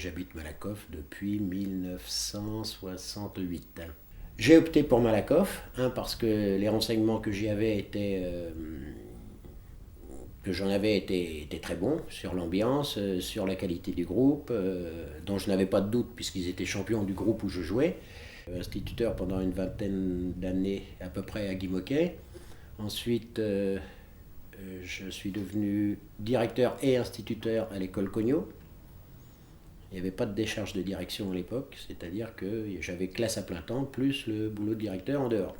J'habite Malakoff depuis 1968. J'ai opté pour Malakoff, parce que les renseignements que j'en avais étaient très bons sur l'ambiance, sur la qualité du groupe, dont je n'avais pas de doute puisqu'ils étaient champions du groupe où je jouais. Instituteur pendant une vingtaine d'années à peu près à Guimauquet. Ensuite, je suis devenu directeur et instituteur à l'école Cognot. Il n'y avait pas de décharge de direction à l'époque, c'est-à-dire que j'avais classe à plein temps, plus le boulot de directeur en dehors.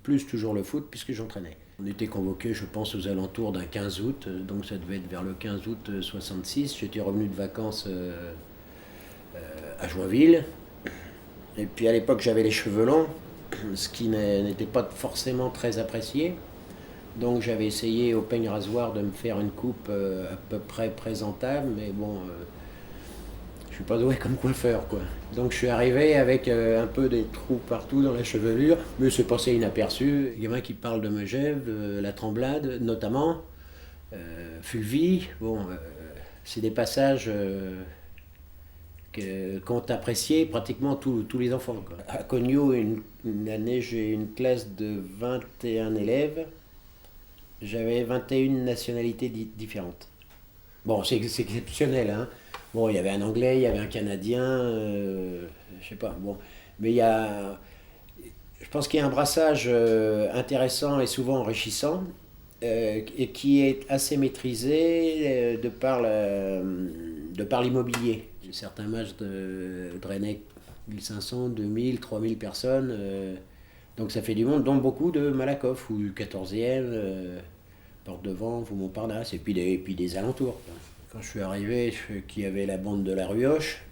Plus toujours le foot, puisque j'entraînais. On était convoqués, je pense, aux alentours d'un 15 août, donc ça devait être vers le 15 août 66. J'étais revenu de vacances à Joinville. Et puis à l'époque, j'avais les cheveux longs, ce qui n'était pas forcément très apprécié. Donc j'avais essayé au peigne rasoir de me faire une coupe à peu près présentable, mais bon, je suis pas doué comme coiffeur, quoi. Donc je suis arrivé avec un peu des trous partout dans la chevelure, mais c'est passé inaperçu. Il y en a qui parlent de Megève, la Tremblade notamment, Fulvie. Bon, c'est des passages qu'ont apprécié pratiquement tous les enfants, quoi. À Cognot, une année, j'ai une classe de 21 élèves. J'avais 21 nationalités différentes. Bon, c'est exceptionnel, hein. Bon, il y avait un Anglais, il y avait un Canadien, je sais pas. Bon, mais je pense qu'il y a un brassage intéressant et souvent enrichissant, et qui est assez maîtrisé de par l'immobilier. Certains matchs drainaient 1500, 2000, 3000 personnes. Donc ça fait du monde, dont beaucoup de Malakoff, ou 14e, Porte de Vanves ou Montparnasse, et puis des alentours. Quand je suis arrivé, qu'il y avait la bande de la Ruoche,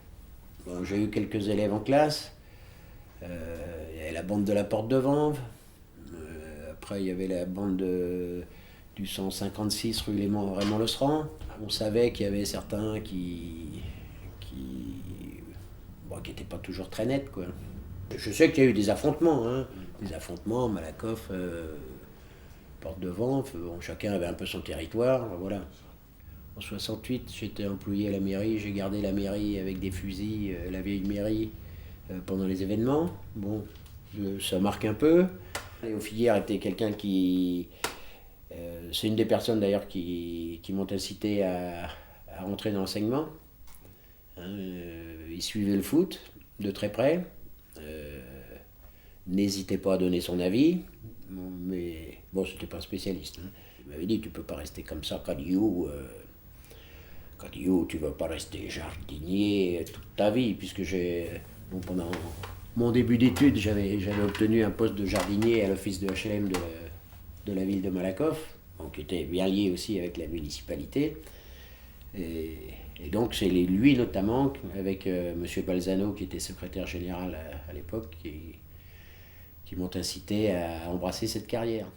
bon, j'ai eu quelques élèves en classe. Il y avait la bande de la Porte de Vanves. Après, il y avait la bande du 156 rue Raymond Losserand. On savait qu'il y avait certains qui n'étaient pas toujours très nets, quoi. Je sais qu'il y a eu des affrontements, hein. Des affrontements, Malakoff, Porte de Vanves, bon, chacun avait un peu son territoire, voilà. En 68, j'étais employé à la mairie, j'ai gardé la mairie avec des fusils, la vieille mairie, pendant les événements. Bon, ça marque un peu. Léo Filière était quelqu'un qui... c'est une des personnes d'ailleurs qui m'ont incité à rentrer dans l'enseignement. Il suivait le foot de très près. N'hésitait pas à donner son avis, mais bon, c'était pas un spécialiste, hein. Il m'avait dit, tu peux pas rester comme ça, Cadio, tu vas pas rester jardinier toute ta vie, puisque pendant mon début d'études, j'avais obtenu un poste de jardinier à l'office de HLM de la ville de Malakoff, donc qui était bien lié aussi avec la municipalité. Et donc c'est lui notamment, avec M. Balzano, qui était secrétaire général à l'époque, qui m'ont incité à embrasser cette carrière.